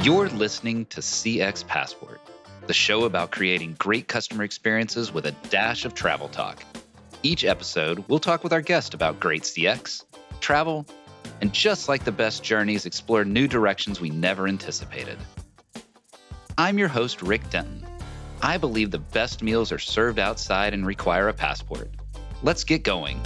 You're listening to CX Passport, the show about creating great customer experiences with a dash of travel talk. Each episode, we'll talk with our guest about great CX, travel, and just like the best journeys, explore new directions we never anticipated. I'm your host, Rick Denton. I believe the best meals are served outside and require a passport. Let's get going.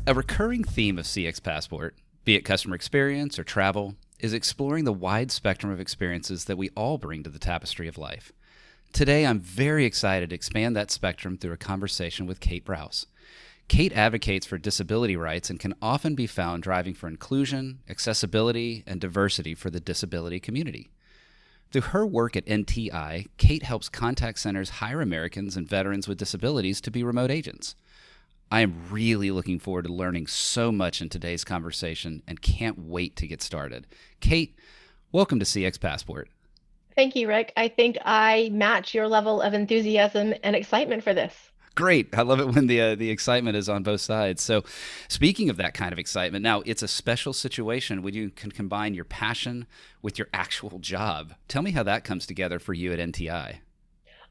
A recurring theme of CX Passport, be it customer experience or travel, is exploring the wide spectrum of experiences that we all bring to the tapestry of life. Today, I'm very excited to expand that spectrum through a conversation with Kate Brouse. Kate advocates for disability rights and can often be found driving for inclusion, accessibility, and diversity for the disability community. Through her work at NTI, Kate helps contact centers hire Americans and veterans with disabilities to be remote agents. I am really looking forward to learning so much in today's conversation and can't wait to get started. Kate, welcome to CX Passport. Thank you, Rick. I think I match your level of enthusiasm and excitement for this. Great. I love it when the excitement is on both sides. So speaking of that kind of excitement, now it's a special situation when you can combine your passion with your actual job. Tell me how that comes together for you at NTI.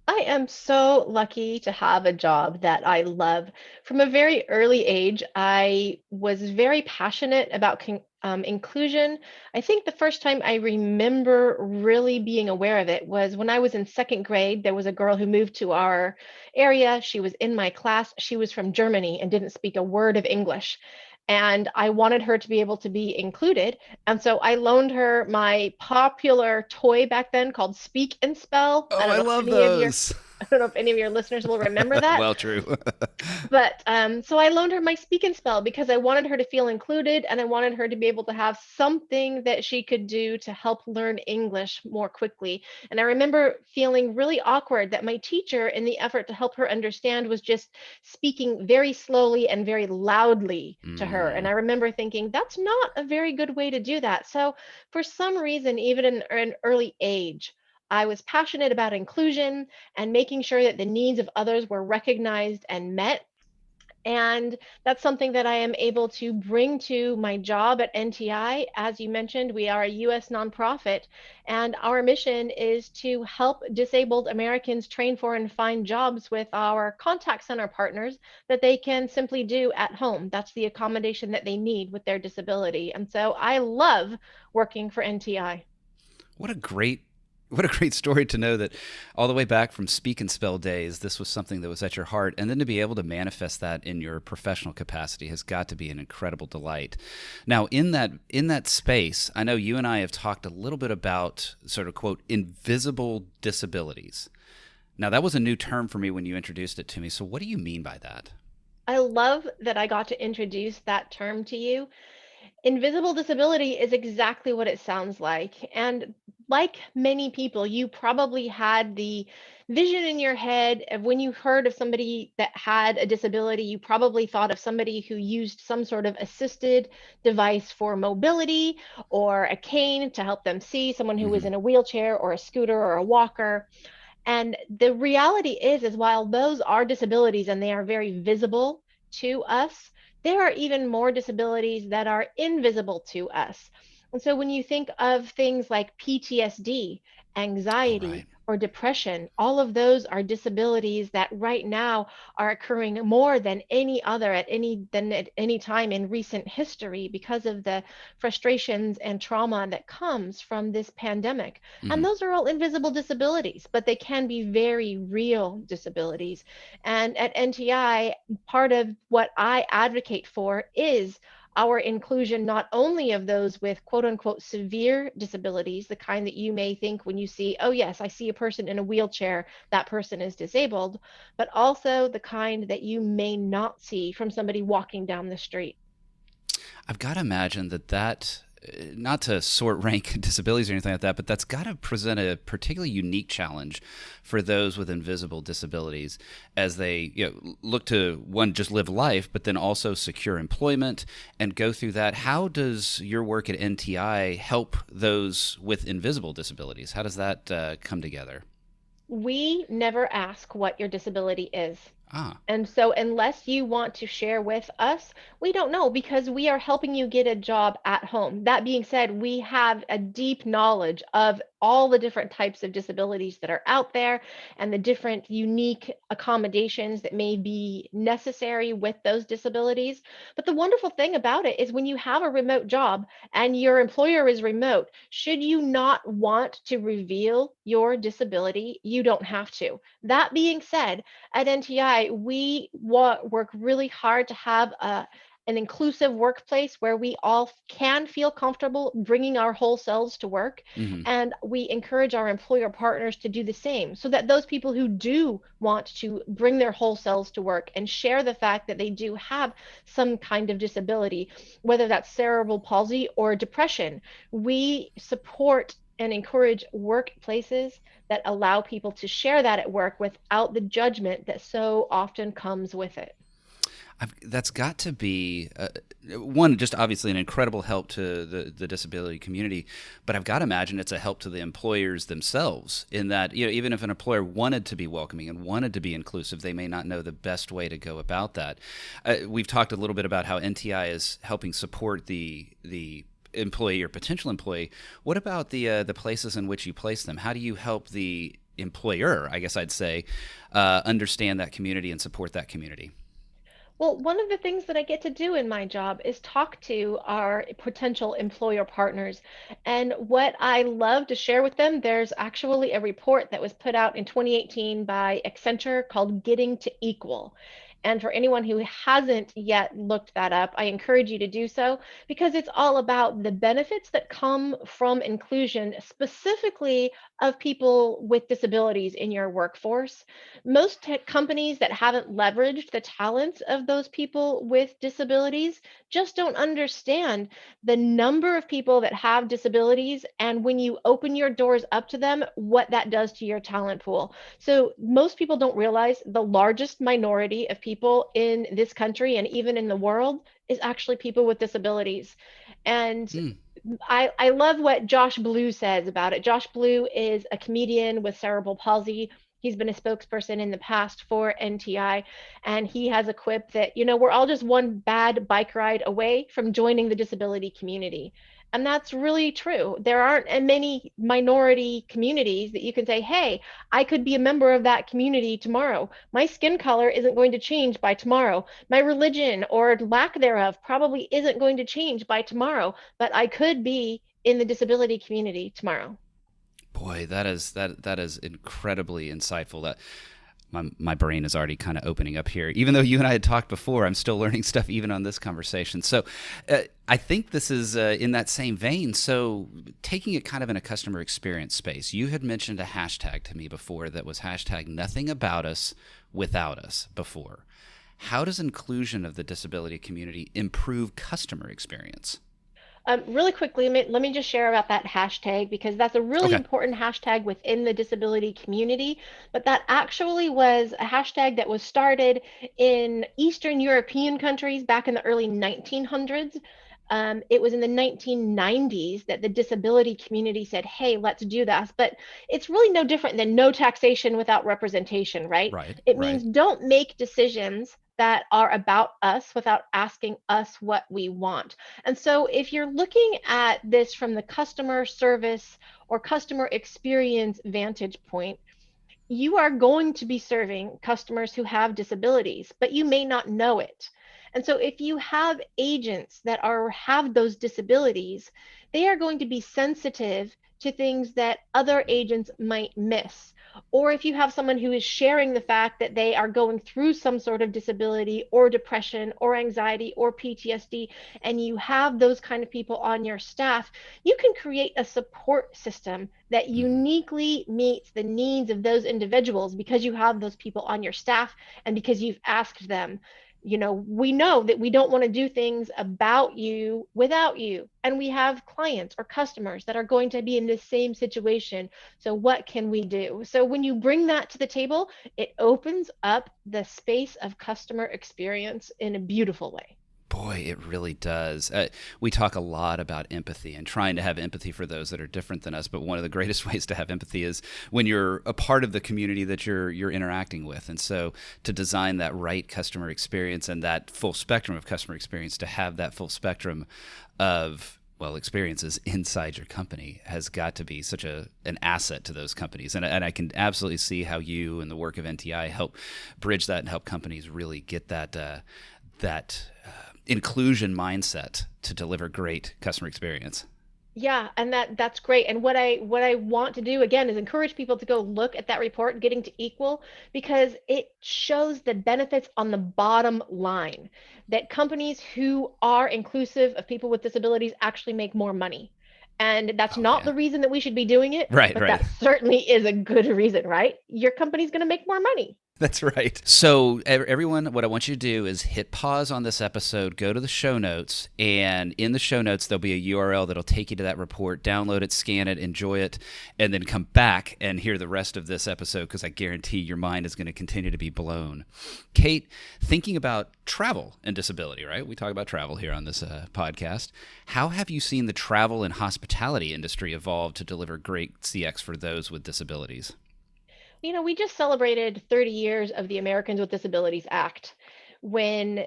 I am so lucky to have a job that I love. From a very early age, I was very passionate about inclusion. I think the first time I remember really being aware of it was when I was in second grade. There was a girl who moved to our area. She was in my class. She was from Germany and didn't speak a word of English. And I wanted her to be able to be included. And so I loaned her my popular toy back then called Speak and Spell. Oh, I love those. I don't know if any of your listeners will remember that. Well, true. But so I loaned her my Speak and Spell because I wanted her to feel included and I wanted her to be able to have something that she could do to help learn English more quickly. And I remember feeling really awkward that my teacher, in the effort to help her understand, was just speaking very slowly and very loudly to her. And I remember thinking, that's not a very good way to do that. So for some reason, even in an early age, I was passionate about inclusion and making sure that the needs of others were recognized and met. And that's something that I am able to bring to my job at NTI. As you mentioned, we are a US nonprofit, and our mission is to help disabled Americans train for and find jobs with our contact center partners that they can simply do at home. That's the accommodation that they need with their disability. And so I love working for NTI. What a great story to know that all the way back from Speak and Spell days, this was something that was at your heart. And then to be able to manifest that in your professional capacity has got to be an incredible delight. Now, in that space, I know you and I have talked a little bit about sort of, quote, invisible disabilities. Now, that was a new term for me when you introduced it to me. So what do you mean by that? I love that I got to introduce that term to you. Invisible disability is exactly what it sounds like. And like many people, you probably had the vision in your head of when you heard of somebody that had a disability, you probably thought of somebody who used some sort of assisted device for mobility or a cane to help them see, someone who was in a wheelchair or a scooter or a walker. And the reality is while those are disabilities and they are very visible to us, there are even more disabilities that are invisible to us. And so when you think of things like PTSD, All anxiety, right. or depression, all of those are disabilities that right now are occurring more than any other at any time in recent history because of the frustrations and trauma that comes from this pandemic. And those are all invisible disabilities, but they can be very real disabilities. And at NTI, part of what I advocate for is our inclusion not only of those with quote unquote severe disabilities, the kind that you may think when you see, oh yes, I see a person in a wheelchair, that person is disabled, but also the kind that you may not see from somebody walking down the street. I've got to imagine that not to sort rank disabilities or anything like that, but that's got to present a particularly unique challenge for those with invisible disabilities as they look to, one, just live life, but then also secure employment and go through that. How does your work at NTI help those with invisible disabilities? How does that come together? We never ask what your disability is. Ah. And so, unless you want to share with us, we don't know because we are helping you get a job at home. That being said, we have a deep knowledge of all the different types of disabilities that are out there and the different unique accommodations that may be necessary with those disabilities. But the wonderful thing about it is when you have a remote job and your employer is remote, should you not want to reveal your disability, you don't have to. That being said, at NTI, we work really hard to have an inclusive workplace where we all can feel comfortable bringing our whole selves to work. Hmm. And we encourage our employer partners to do the same so that those people who do want to bring their whole selves to work and share the fact that they do have some kind of disability, whether that's cerebral palsy or depression, we support and encourage workplaces that allow people to share that at work without the judgment that so often comes with it. That's got to be one, just obviously an incredible help to the disability community, but I've got to imagine it's a help to the employers themselves in that, even if an employer wanted to be welcoming and wanted to be inclusive, they may not know the best way to go about that. We've talked a little bit about how NTI is helping support the employee or potential employee. What about the places in which you place them? How do you help the employer, I guess I'd say, understand that community and support that community? Well, one of the things that I get to do in my job is talk to our potential employer partners. And what I love to share with them, there's actually a report that was put out in 2018 by Accenture called Getting to Equal. And for anyone who hasn't yet looked that up, I encourage you to do so because it's all about the benefits that come from inclusion, specifically of people with disabilities in your workforce. Most tech companies that haven't leveraged the talents of those people with disabilities just don't understand the number of people that have disabilities and when you open your doors up to them, what that does to your talent pool. So most people don't realize the largest minority of people in this country and even in the world is actually people with disabilities. And Mm. I love what Josh Blue says about it. Josh Blue is a comedian with cerebral palsy. He's been a spokesperson in the past for NTI, and he has a quip that, we're all just one bad bike ride away from joining the disability community. And that's really true. There aren't many minority communities that you can say, hey, I could be a member of that community tomorrow. My skin color isn't going to change by tomorrow. My religion or lack thereof probably isn't going to change by tomorrow, but I could be in the disability community tomorrow. Boy, that is incredibly insightful. That my brain is already kind of opening up here. Even though you and I had talked before, I'm still learning stuff even on this conversation. So, I think this is in that same vein. So, taking it kind of in a customer experience space, you had mentioned a hashtag to me before that was hashtag nothing about us without us before. How does inclusion of the disability community improve customer experience? Really quickly, let me just share about that hashtag because that's a really Okay. important hashtag within the disability community. But that actually was a hashtag that was started in Eastern European countries back in the early 1900s. It was in the 1990s that the disability community said, hey, let's do this. But it's really no different than no taxation without representation, right? Right. It Right. means don't make decisions that are about us without asking us what we want. And so, if you're looking at this from the customer service or customer experience vantage point, you are going to be serving customers who have disabilities, but you may not know it. And so if you have agents that are have those disabilities, they are going to be sensitive to things that other agents might miss. Or if you have someone who is sharing the fact that they are going through some sort of disability or depression or anxiety or PTSD, and you have those kind of people on your staff, you can create a support system that Mhm. uniquely meets the needs of those individuals because you have those people on your staff and because you've asked them. We know that we don't want to do things about you without you. And we have clients or customers that are going to be in the same situation. So, what can we do? So, when you bring that to the table, it opens up the space of customer experience in a beautiful way. Boy, it really does. We talk a lot about empathy and trying to have empathy for those that are different than us. But one of the greatest ways to have empathy is when you're a part of the community that you're interacting with. And so, to design that right customer experience and that full spectrum of customer experience, to have that full spectrum of experiences inside your company has got to be such an asset to those companies. And I can absolutely see how you and the work of NTI help bridge that and help companies really get that inclusion mindset to deliver great customer experience. Yeah, and that's great. And what I want to do again is encourage people to go look at that report, Getting to Equal, because it shows the benefits on the bottom line that companies who are inclusive of people with disabilities actually make more money. And that's Oh not yeah. the reason that we should be doing it, Right, but right. that certainly is a good reason, right? Your company's going to make more money. That's right. So, everyone, what I want you to do is hit pause on this episode, go to the show notes, and in the show notes, there'll be a URL that'll take you to that report. Download it, scan it, enjoy it, and then come back and hear the rest of this episode because I guarantee your mind is going to continue to be blown. Kate, thinking about travel and disability, right? We talk about travel here on this podcast. How have you seen the travel and hospitality industry evolve to deliver great CX for those with disabilities? We just celebrated 30 years of the Americans with Disabilities Act when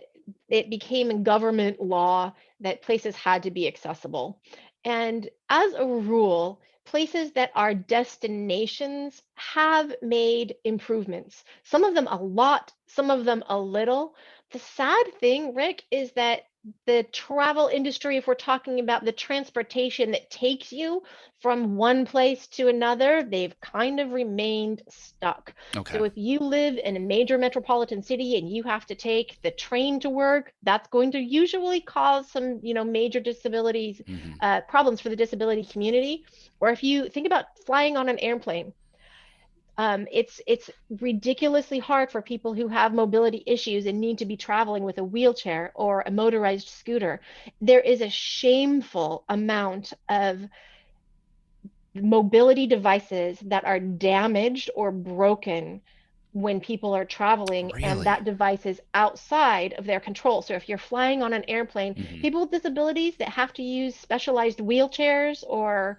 it became a government law that places had to be accessible. And as a rule, places that are destinations have made improvements, some of them a lot, some of them a little. The sad thing, Rick, is that the travel industry, if we're talking about the transportation that takes you from one place to another, they've kind of remained stuck. Okay. So if you live in a major metropolitan city and you have to take the train to work, that's going to usually cause some, major disabilities Hmm. problems for the disability community. Or if you think about flying on an airplane, it's ridiculously hard for people who have mobility issues and need to be traveling with a wheelchair or a motorized scooter. There is a shameful amount of mobility devices that are damaged or broken when people are traveling, and that Really? device is outside of their control. So if you're flying on an airplane, Hmm. people with disabilities that have to use specialized wheelchairs or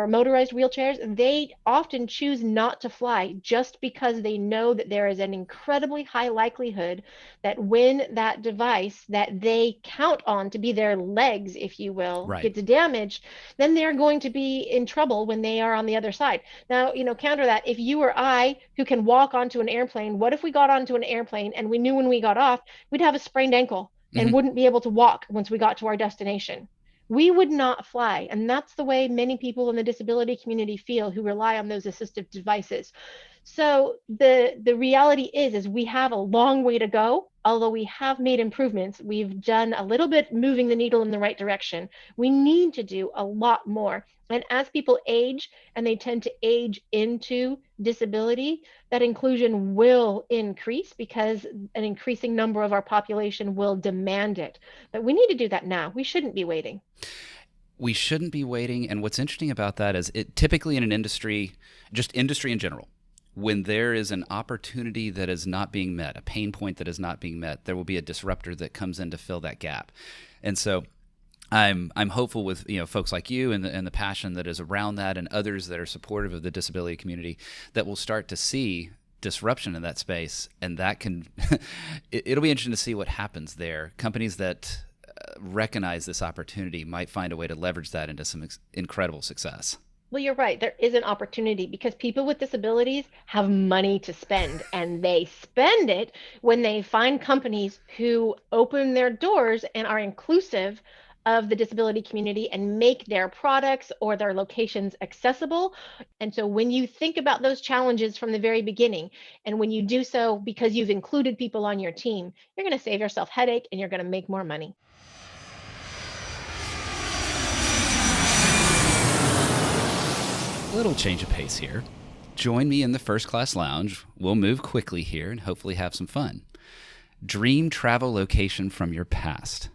motorized wheelchairs, they often choose not to fly just because they know that there is an incredibly high likelihood that when that device that they count on to be their legs, if you will, Right. gets damaged, then they're going to be in trouble when they are on the other side. Now, counter that, if you or I who can walk onto an airplane, what if we got onto an airplane and we knew when we got off, we'd have a sprained ankle and Hmm. wouldn't be able to walk once we got to our destination? We would not fly. And that's the way many people in the disability community feel who rely on those assistive devices. So the reality is we have a long way to go. Although we have made improvements, we've done a little bit moving the needle in the right direction. We need to do a lot more. And as people age and they tend to age into disability, that inclusion will increase because an increasing number of our population will demand it. But we need to do that now. We shouldn't be waiting. We shouldn't be waiting. And what's interesting about that is it typically in an industry, just industry in general, when there is an opportunity that is not being met, a pain point that is not being met, there will be a disruptor that comes in to fill that gap. And so I'm hopeful with folks like you and the passion that is around that and others that are supportive of the disability community that will start to see disruption in that space, and that can it'll be interesting to see what happens there. Companies that recognize this opportunity might find a way to leverage that into some incredible success. Well, you're right. There is an opportunity because people with disabilities have money to spend, and they spend it when they find companies who open their doors and are inclusive of the disability community and make their products or their locations accessible. And so when you think about those challenges from the very beginning, and when you do so because you've included people on your team, you're going to save yourself headache and you're going to make more money. A little change of pace here. Join me in the first class lounge. We'll move quickly here and hopefully have some fun. Dream travel location from your past.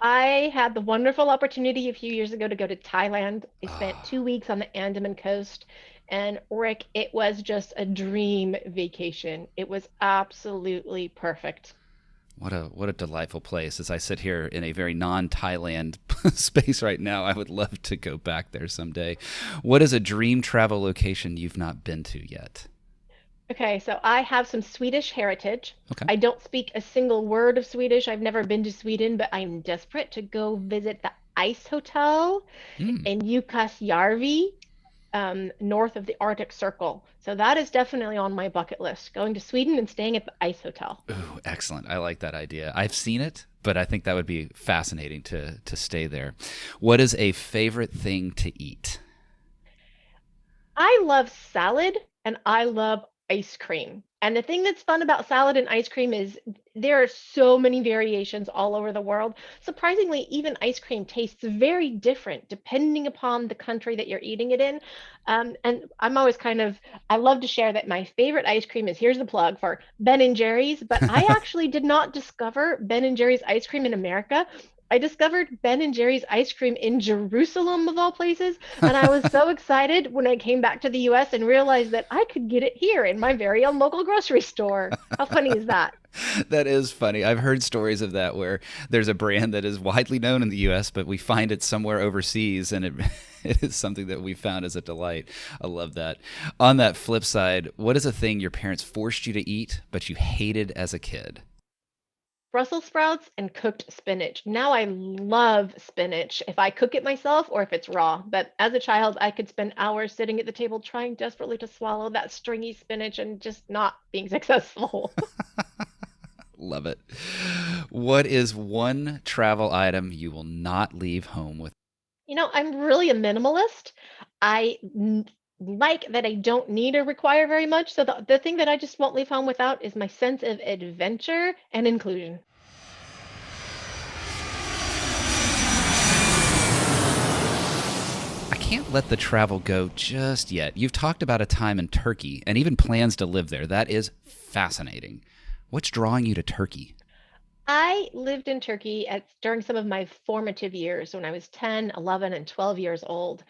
I had the wonderful opportunity a few years ago to go to Thailand. I spent Oh, 2 weeks on the Andaman coast. And Rick, it was just a dream vacation. It was absolutely perfect. What a delightful place. As I sit here in a very non-Thailand space right now, I would love to go back there someday. What is a dream travel location you've not been to yet? Okay, so I have some Swedish heritage. Okay. I don't speak a single word of Swedish. I've never been to Sweden, but I'm desperate to go visit the Ice Hotel Hmm. in Jukkasjärvi, north of the Arctic Circle. So that is definitely on my bucket list, going to Sweden and staying at the Ice Hotel. Ooh, excellent. I like that idea. I've seen it, but I think that would be fascinating to stay there. What is a favorite thing to eat? I love salad and I love ice cream. And the thing that's fun about salad and ice cream is there are so many variations all over the world. Surprisingly, even ice cream tastes very different depending upon the country that you're eating it in. And I'm always I love to share that my favorite ice cream is, here's the plug for Ben and Jerry's, but I actually did not discover Ben and Jerry's ice cream in America. I discovered Ben and Jerry's ice cream in Jerusalem, of all places, and I was so excited when I came back to the US and realized that I could get it here in my very own local grocery store. How funny is that? That is funny. I've heard stories of that where there's a brand that is widely known in the US, but we find it somewhere overseas and it it is something that we found as a delight. I love that. On that flip side, what is a thing your parents forced you to eat but you hated as a kid? Brussels sprouts and cooked spinach. Now I love spinach if I cook it myself or if it's raw. But as a child, I could spend hours sitting at the table trying desperately to swallow that stringy spinach and just not being successful. Love it. What is one travel item you will not leave home with? I'm really a minimalist. I like that I don't need or require very much. So the thing that I just won't leave home without is my sense of adventure and inclusion. I can't let the travel go just yet. You've talked about a time in Turkey and even plans to live there. That is fascinating. What's drawing you to Turkey? I lived in Turkey during some of my formative years when I was 10, 11, and 12 years old.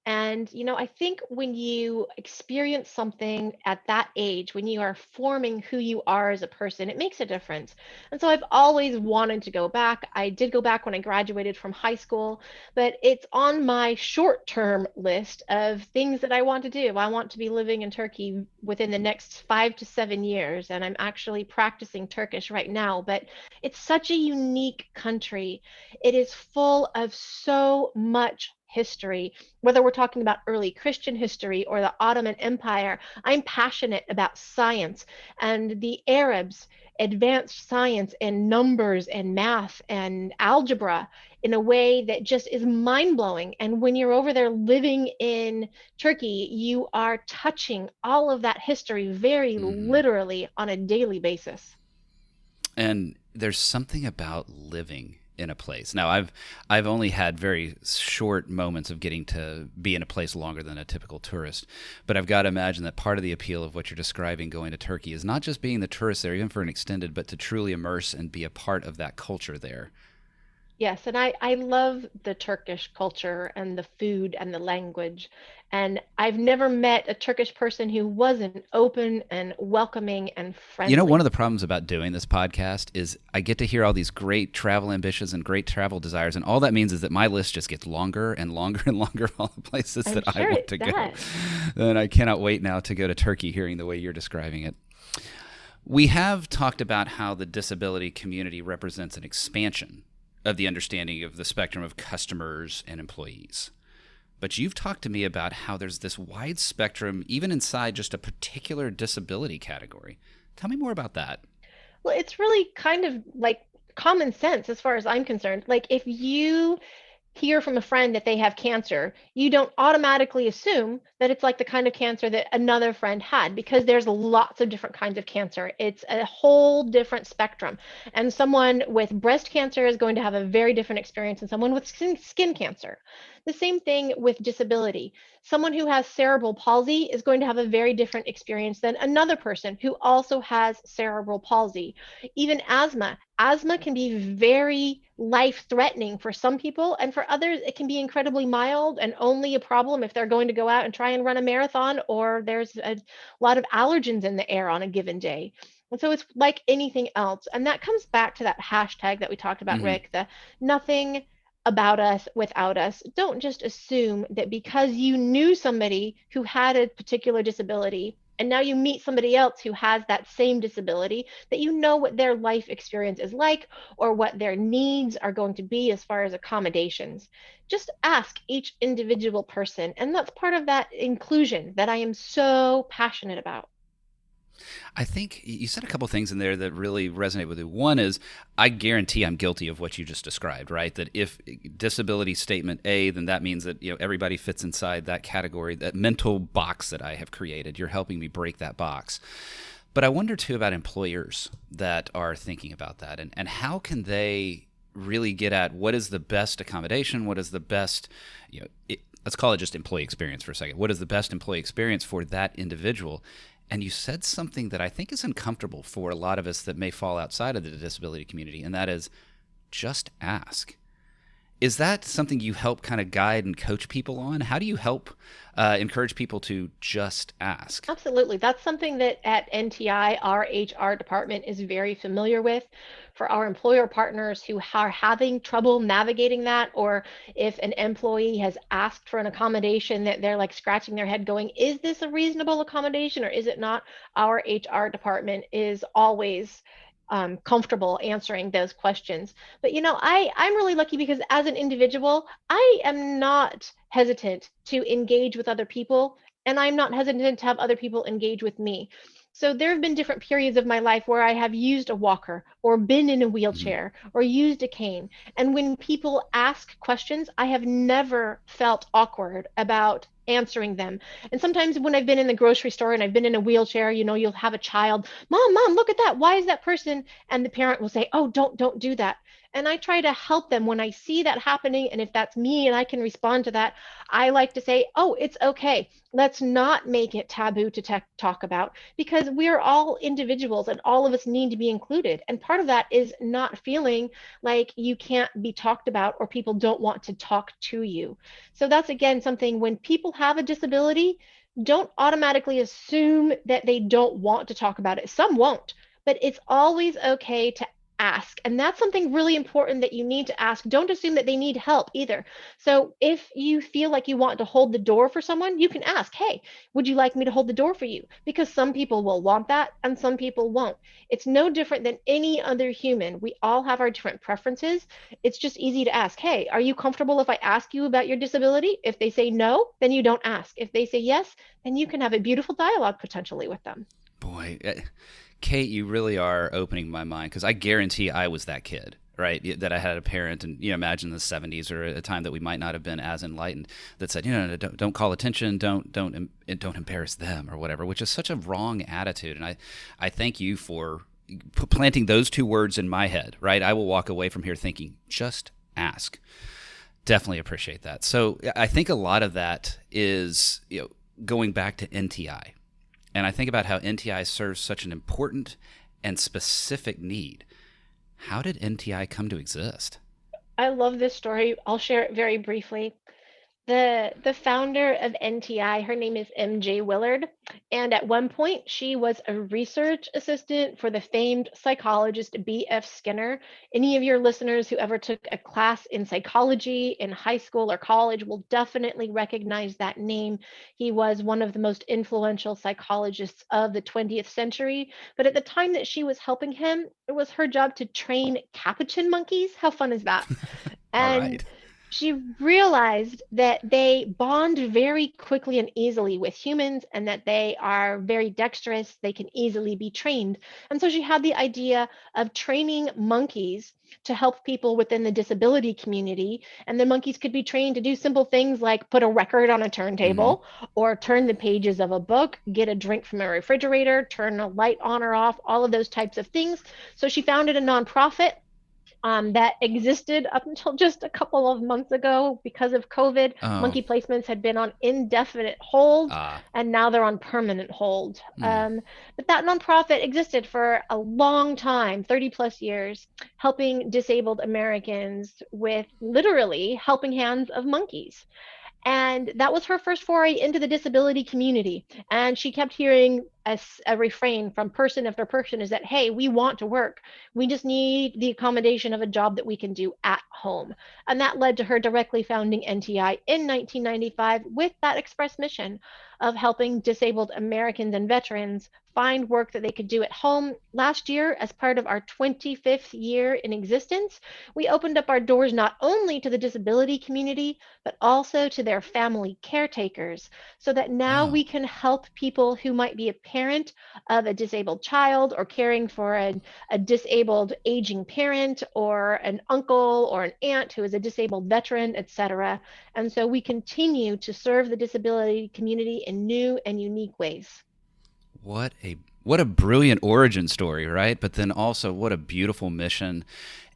And, I think when you experience something at that age, when you are forming who you are as a person, it makes a difference. And so I've always wanted to go back. I did go back when I graduated from high school, but it's on my short-term list of things that I want to do. I want to be living in Turkey within the next 5 to 7 years, and I'm actually practicing Turkish right now. But it's such a unique country. It is full of so much history, whether we're talking about early Christian history or the Ottoman Empire. I'm passionate about science, and the Arabs advanced science and numbers and math and algebra in a way that just is mind blowing. And when you're over there living in Turkey, you are touching all of that history very Hmm. literally on a daily basis. And there's something about living in a place. Now, I've only had very short moments of getting to be in a place longer than a typical tourist, but I've got to imagine that part of the appeal of what you're describing going to Turkey is not just being the tourist there, even for an extended, but to truly immerse and be a part of that culture there. Yes, and I love the Turkish culture and the food and the language. And I've never met a Turkish person who wasn't open and welcoming and One of friendly. the problems about doing this podcast is I get to hear all these great travel ambitions and great travel desires, and all that means is that my list just gets longer and longer and longer of all the places I'm that I sure want it to go. does. And I cannot wait now to go to Turkey, hearing the way you're describing it. We have talked about how the disability community represents an expansion of the understanding of the spectrum of customers and employees. But you've talked to me about how there's this wide spectrum, even inside just a particular disability category. Tell me more about that. Well, it's really kind of like common sense as far as I'm concerned. Like if you hear from a friend that they have cancer, you don't automatically assume that it's like the kind of cancer that another friend had, because there's lots of different kinds of cancer. It's a whole different spectrum. And someone with breast cancer is going to have a very different experience than someone with skin cancer. The same thing with disability. Someone who has cerebral palsy is going to have a very different experience than another person who also has cerebral palsy. Even asthma. Asthma can be very life threatening for some people, and for others, it can be incredibly mild and only a problem if they're going to go out and try and run a marathon or there's a lot of allergens in the air on a given day. And so it's like anything else. And that comes back to that hashtag that we talked about, Hmm. Rick, the nothing about us without us. Don't just assume that because you knew somebody who had a particular disability and now you meet somebody else who has that same disability, that you know what their life experience is like or what their needs are going to be as far as accommodations. Just ask each individual person. And that's part of that inclusion that I am so passionate about. I think you said a couple things in there that really resonate with you. One is, I guarantee I'm guilty of what you just described, right? That if disability statement A, then that means that everybody fits inside that category, that mental box that I have created. You're helping me break that box. But I wonder too about employers that are thinking about that, and how can they really get at what is the best accommodation, what is the best, let's call it just employee experience for a second. What is the best employee experience for that individual? And you said something that I think is uncomfortable for a lot of us that may fall outside of the disability community, and that is just ask. Is that something you help kind of guide and coach people on? How do you help encourage people to just ask? Absolutely. That's something that at NTI, our HR department is very familiar with. For our employer partners who are having trouble navigating that, or if an employee has asked for an accommodation that they're like scratching their head going, is this a reasonable accommodation or is it not? Our HR department is always comfortable answering those questions. But I'm really lucky because as an individual, I am not hesitant to engage with other people, and I'm not hesitant to have other people engage with me. So there have been different periods of my life where I have used a walker or been in a Mm-hmm. wheelchair or used a cane. And when people ask questions, I have never felt awkward about answering them. And sometimes when I've been in the grocery store and I've been in a wheelchair, you'll have a child, mom, look at that. Why is that person? And the parent will say, oh, don't do that. And I try to help them when I see that happening. And if that's me and I can respond to that, I like to say, oh, it's okay. Let's not make it taboo to talk about, because we're all individuals and all of us need to be included. And part of that is not feeling like you can't be talked about or people don't want to talk to you. So that's again something, when people have a disability, don't automatically assume that they don't want to talk about it. Some won't, but it's always okay to ask. And that's something really important that you need to ask. Don't assume that they need help either. So if you feel like you want to hold the door for someone, you can ask, hey, would you like me to hold the door for you? Because some people will want that and some people won't. It's no different than any other human. We all have our different preferences. It's just easy to ask, hey, are you comfortable if I ask you about your disability? If they say no, then you don't ask. If they say yes, then you can have a beautiful dialogue potentially with them. Boy, Kate, you really are opening my mind, because I guarantee I was that kid, right? That I had a parent, and imagine the '70s or a time that we might not have been as enlightened, that said, no, don't call attention, don't embarrass them or whatever, which is such a wrong attitude. And I thank you for planting those two words in my head, right? I will walk away from here thinking, just ask. Definitely appreciate that. So I think a lot of that is, going back to NTI. And I think about how NTI serves such an important and specific need. How did NTI come to exist? I love this story. I'll share it very briefly. The founder of NTI, her name is MJ Willard, and at one point she was a research assistant for the famed psychologist B.F. Skinner. Any of your listeners who ever took a class in psychology in high school or college will definitely recognize that name. He was one of the most influential psychologists of the 20th century, but at the time that she was helping him, it was her job to train capuchin monkeys. How fun is that? All And right. she realized that they bond very quickly and easily with humans and that they are very dexterous. They can easily be trained. And so she had the idea of training monkeys to help people within the disability community. And the monkeys could be trained to do simple things like put a record on a Mm-hmm. turntable or turn the pages of a book, get a drink from a refrigerator, turn a light on or off, all of those types of things. So she founded a nonprofit that existed up until just a couple of months ago. Because of COVID, Oh, monkey placements had been on indefinite hold, ah, and now they're on permanent hold. mm, But that nonprofit existed for a long time, 30 plus years, helping disabled Americans with literally helping hands of monkeys. And that was her first foray into the disability community. And she kept hearing a refrain from person after person is that, hey, we want to work. We just need the accommodation of a job that we can do at home. And that led to her directly founding NTI in 1995 with that express mission of helping disabled Americans and veterans find work that they could do at home. Last year, as part of our 25th year in existence, we opened up our doors not only to the disability community, but also to their family caretakers, so that now Wow. we can help people who might be a parent of a disabled child or caring for a disabled aging parent or an uncle or an aunt who is a disabled veteran, etc. And so we continue to serve the disability community in new and unique ways. What a brilliant origin story, right? But then also what a beautiful mission,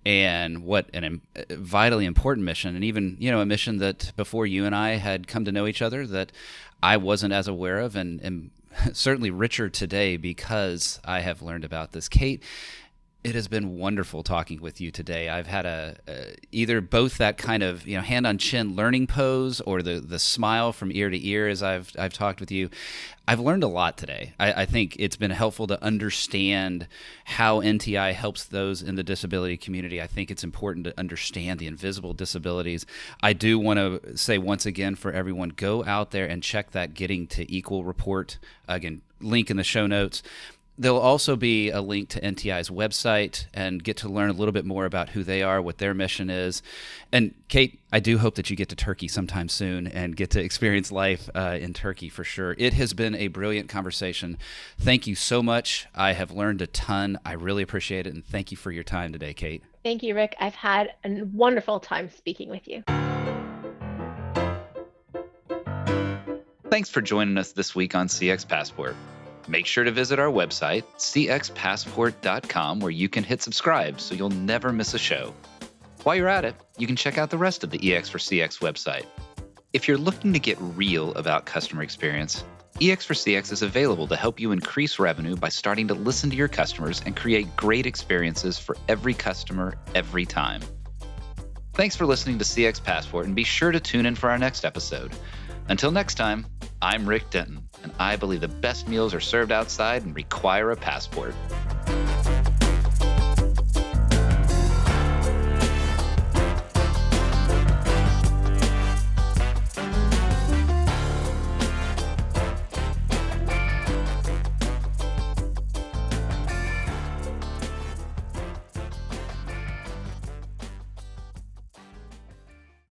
and what a vitally important mission, and even, a mission that before you and I had come to know each other that I wasn't as aware of, and certainly richer today because I have learned about this. Kate, it has been wonderful talking with you today. I've had either both that kind of hand on chin learning pose, or the smile from ear to ear as I've talked with you. I've learned a lot today. I think it's been helpful to understand how NTI helps those in the disability community. I think it's important to understand the invisible disabilities. I do want to say once again for everyone, go out there and check that Getting to Equal report. Again, link in the show notes. There'll also be a link to NTI's website, and get to learn a little bit more about who they are, what their mission is. And Kate, I do hope that you get to Turkey sometime soon and get to experience life in Turkey for sure. It has been a brilliant conversation. Thank you so much. I have learned a ton. I really appreciate it, and thank you for your time today, Kate. Thank you, Rick. I've had a wonderful time speaking with you. Thanks for joining us this week on CX Passport. Make sure to visit our website, cxpassport.com, where you can hit subscribe so you'll never miss a show. While you're at it, you can check out the rest of the EX4CX website. If you're looking to get real about customer experience, EX4CX is available to help you increase revenue by starting to listen to your customers and create great experiences for every customer, every time. Thanks for listening to CX Passport, and be sure to tune in for our next episode. Until next time, I'm Rick Denton, and I believe the best meals are served outside and require a passport.